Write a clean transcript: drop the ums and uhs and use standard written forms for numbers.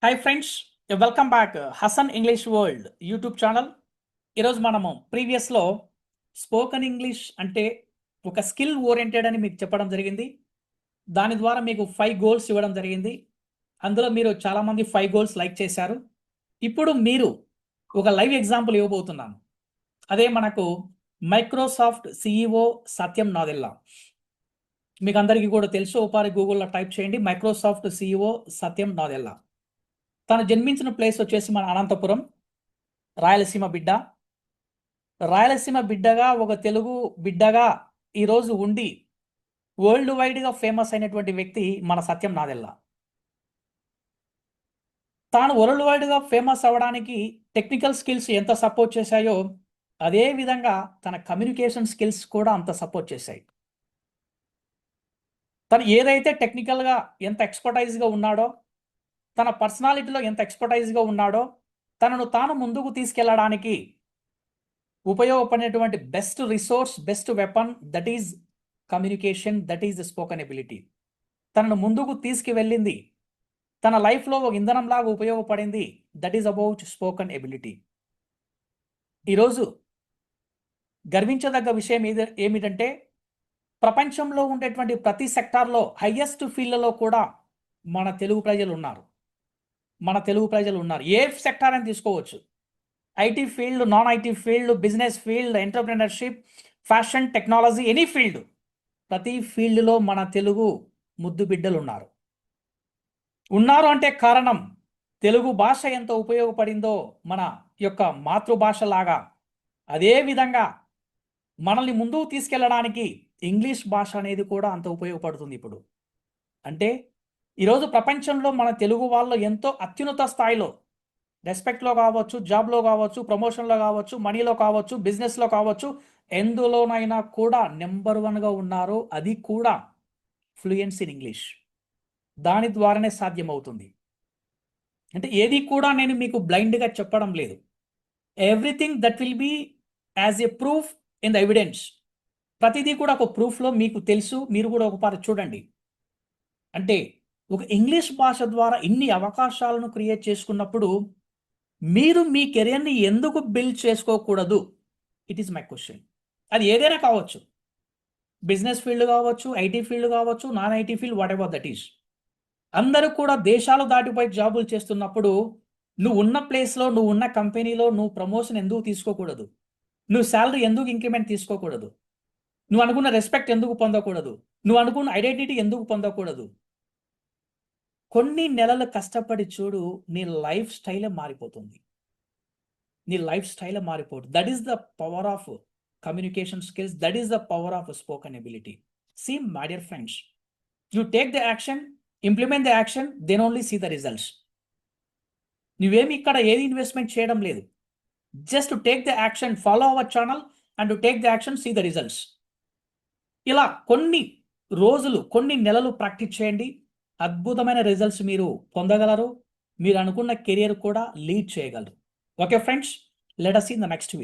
Hi friends, welcome back Hasan English world YouTube channel. ఈరోజు మనము ప్రీవియస్లో spoken English అంటే ఒక స్కిల్ ఓరియంటెడ్ అని మీకు చెప్పడం జరిగింది. దాని ద్వారా మీకు 5 గోల్స్ ఇవ్వడం జరిగింది. అందులో మీరు చాలామంది 5 గోల్స్ లైక్ చేశారు. ఇప్పుడు మీరు ఒక లైవ్ ఎగ్జాంపుల్ ఇవ్వబోతున్నాను. అదే మనకు మైక్రోసాఫ్ట్ సిఇఓ సత్యం నాదెల్లా. మీకు అందరికీ కూడా తెలుసు, ఒకసారి గూగుల్లో టైప్ చేయండి మైక్రోసాఫ్ట్ సిఇఓ సత్యం నాదెల్లా. తను జన్మించిన ప్లేస్ వచ్చేసి మన అనంతపురం, రాయలసీమ బిడ్డ. రాయలసీమ బిడ్డగా, ఒక తెలుగు బిడ్డగా ఈరోజు ఉండి వరల్డ్ వైడ్గా ఫేమస్ అయినటువంటి వ్యక్తి మన సత్యం నాదెల్లా. తాను వరల్డ్ వైడ్గా ఫేమస్ అవ్వడానికి టెక్నికల్ స్కిల్స్ ఎంత సపోర్ట్ చేశాయో, అదే విధంగా తన కమ్యూనికేషన్ స్కిల్స్ కూడా అంత సపోర్ట్ చేశాయి. తను ఏదైతే టెక్నికల్గా ఎంత ఎక్స్పర్టైజ్గా ఉన్నాడో, తన పర్సనాలిటీలో ఎంత ఎక్స్పర్టైజ్గా ఉన్నాడో, తనను తాను ముందుకు తీసుకెళ్లడానికి ఉపయోగపడినటువంటి best resource, best weapon, that is communication, that is the spoken ability. తనను ముందుకు తీసుకువెళ్ళింది, తన లైఫ్లో ఒక ఇంధనంలాగా ఉపయోగపడింది, that is about spoken ability. ఈరోజు గర్వించదగ్గ విషయం ఏమిటంటే, ప్రపంచంలో ఉండేటువంటి ప్రతి సెక్టార్లో హైయెస్ట్ ఫీల్డ్లలో కూడా మన తెలుగు ప్రజలు ఉన్నారు. ఏ సెక్టార్ అని తీసుకోవచ్చు, IT field, non IT field, business field, entrepreneurship, fashion, technology, any field, ప్రతి ఫీల్డ్లో మన తెలుగు ముద్దు బిడ్డలు ఉన్నారు అంటే కారణం తెలుగు భాష ఎంత ఉపయోగపడిందో మన యొక్క మాతృభాషలాగా, అదేవిధంగా మనల్ని ముందుకు తీసుకెళ్ళడానికి ఇంగ్లీష్ భాష అనేది కూడా అంత ఉపయోగపడుతుంది. ఇప్పుడు అంటే ఈరోజు ప్రపంచంలో మన తెలుగు వాళ్ళు ఎంతో అత్యున్నత స్థాయిలో రెస్పెక్ట్లో కావచ్చు, జాబ్లో కావచ్చు, ప్రమోషన్లో కావచ్చు, మనీలో కావచ్చు, బిజినెస్లో కావచ్చు, ఎందులోనైనా కూడా నెంబర్ 1గా ఉన్నారు. అది కూడా ఫ్లూయెన్సీ ఇన్ ఇంగ్లీష్. దాని ద్వారానే సాధ్యమవుతుంది. అంటే ఏది కూడా నేను మీకు బ్లైండ్గా చెప్పడం లేదు. Everything that will be as a proof in the evidence. ప్రతిదీ కూడా ఒక ప్రూఫ్లో మీకు తెలుసు. మీరు కూడా ఒకసారి చూడండి. అంటే ఒక ఇంగ్లీష్ భాష ద్వారా ఇన్ని అవకాశాలను క్రియేట్ చేసుకున్నప్పుడు మీరు మీ కెరియర్ని ఎందుకు బిల్డ్ చేసుకోకూడదు? It is my question. అది ఏదైనా కావచ్చు, బిజినెస్ ఫీల్డ్ కావచ్చు, ఐటీ ఫీల్డ్ కావచ్చు, non IT field, what ever that is. అందరూ కూడా దేశాలు దాటిపోయి జాబులు చేస్తున్నప్పుడు నువ్వు ఉన్న ప్లేస్లో, నువ్వు ఉన్న కంపెనీలో నువ్వు ప్రమోషన్ ఎందుకు తీసుకోకూడదు? నువ్వు శాలరీ ఎందుకు ఇంక్రిమెంట్ తీసుకోకూడదు? నువ్వు అనుకున్న రెస్పెక్ట్ ఎందుకు పొందకూడదు? నువ్వు అనుకున్న ఐడెంటిటీ ఎందుకు పొందకూడదు? కొన్ని నెలలు కష్టపడి చూడు, నీ లైఫ్ స్టైలే మారిపోతుంది. That is the power of communication skills. That is the power of spoken ability. See my dear friends, you take the action, implement the action, then only see the results. నువ్వేమి ఇక్కడ ఏది investment చేయడం లేదు. Just take the action, follow our channel and take the action, see the results. ఇలా కొన్ని రోజులు, కొన్ని నెలలు ప్రాక్టీస్ చేయండి. అద్భుతమైన రిజల్ట్స్ మీరు పొందగలరు. మీరు అనుకున్న కెరియర్ కూడా లీడ్ చేయగలరు. Okay friends, let us see in the next video.